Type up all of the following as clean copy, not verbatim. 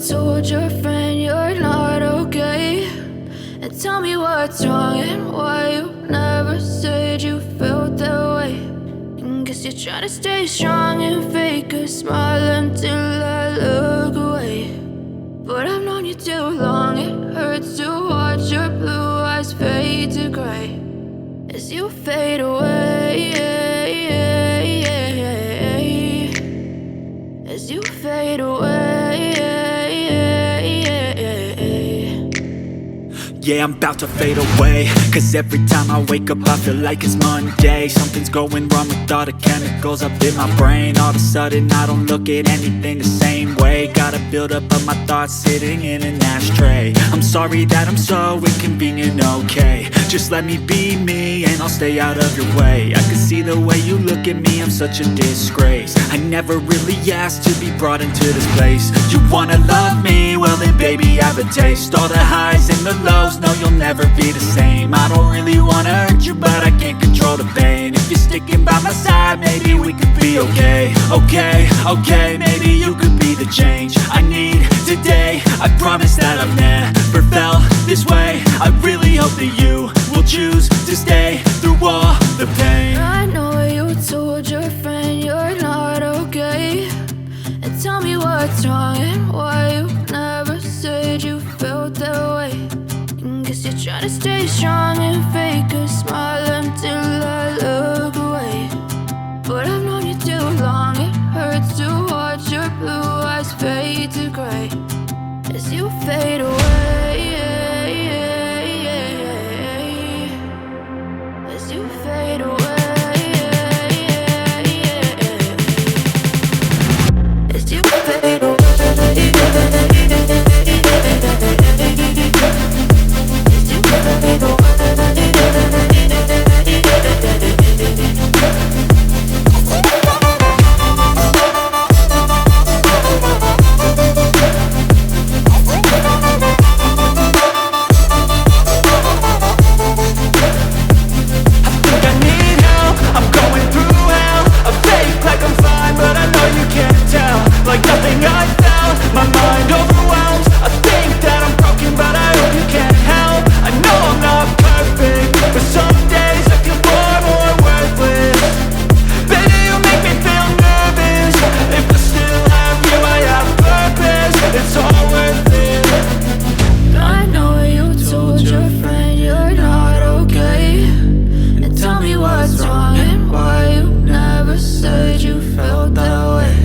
told your friend you're not okay, and tell me what's wrong and why you never said you felt that way. And guess you're trying to stay strong and fake a smile until I look away. But I've known you too long, it hurts to watch your blue eyes fade to gray as you fade away, as you fade away. Yeah, I'm about to fade away, cause every time I wake up I feel like it's Monday. Something's going wrong with all the chemicals up in my brain. All of a sudden I don't look at anything the same way. Gotta build up of my thoughts sitting in an ashtray. I'm sorry that I'm so inconvenient, okay. Just let me be me and I'll stay out of your way. I can see the way you look at me, I'm such a disgrace. I never really asked to be brought into this place. You wanna love me? Well then baby I have a taste. All the highs and the lows, no you'll never be the same. I don't really wanna hurt you but I can't control the pain. If you're sticking by my side maybe we could be okay. Okay, maybe you could be the change I need today. I promise that I've never felt this way. I really hope that you will choose to stay through all the pain. I know you told your friend you're not okay, and tell me what's wrong and why you never said you felt that way. And guess you're trying to stay strong and fake a smile until I look away. But I've known you too long, it hurts to watch your blue eyes fade to gray as you fade away, as you fade away, as you fade away. Like nothing I felt, my mind overwhelmed. I think that I'm broken, but I hope you can't help. I know I'm not perfect, but some days I feel far more worthless. Baby, you make me feel nervous. If I still have you, I have purpose. It's all worth it. I know you told your friend you're not okay, and tell me what's wrong and why you never said you felt that way.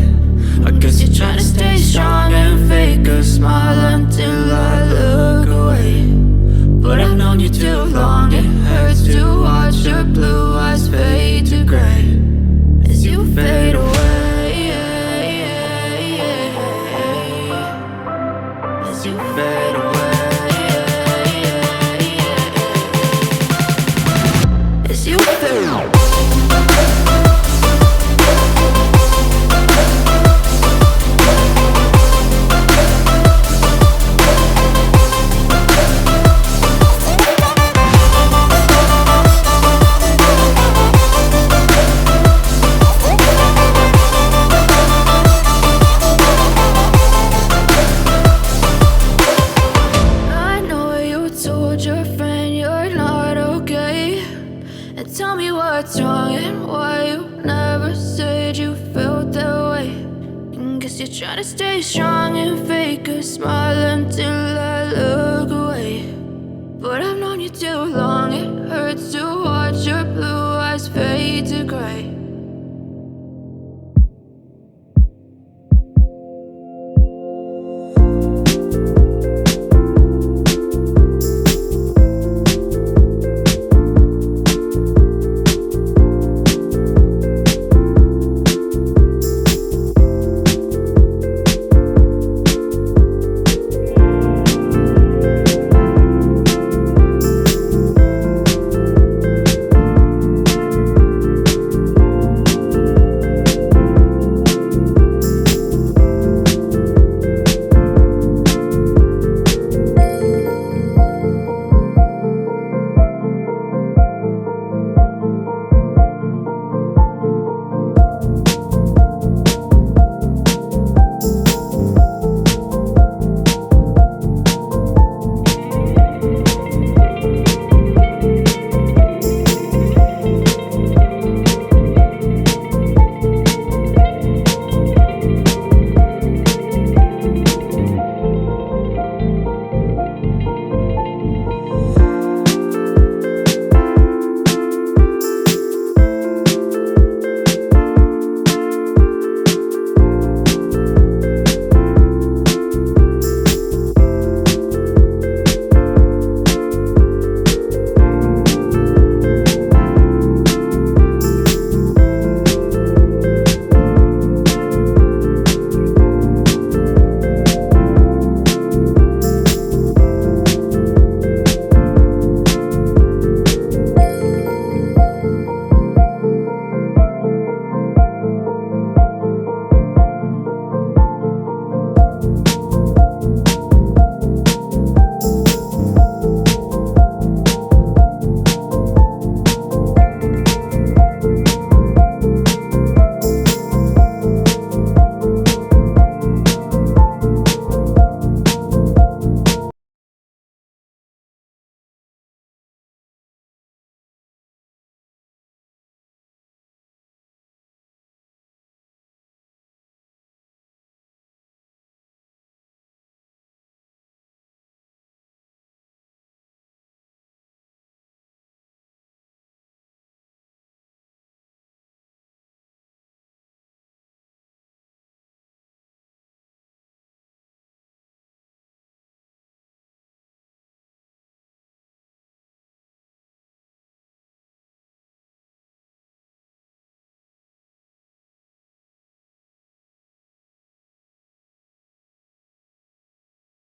I guess you're trying to stay strong and fake a smile until I look away. But I've known you too long, it hurts to watch your blue eyes fade to gray as you fade away, as you fade away, as you fade away. Your friend you're not okay, and tell me what's wrong and why you never said you felt that way. And guess you're trying to stay strong and fake a smile until I look away. But I've known you too long, it hurts to watch your blue eyes fade to gray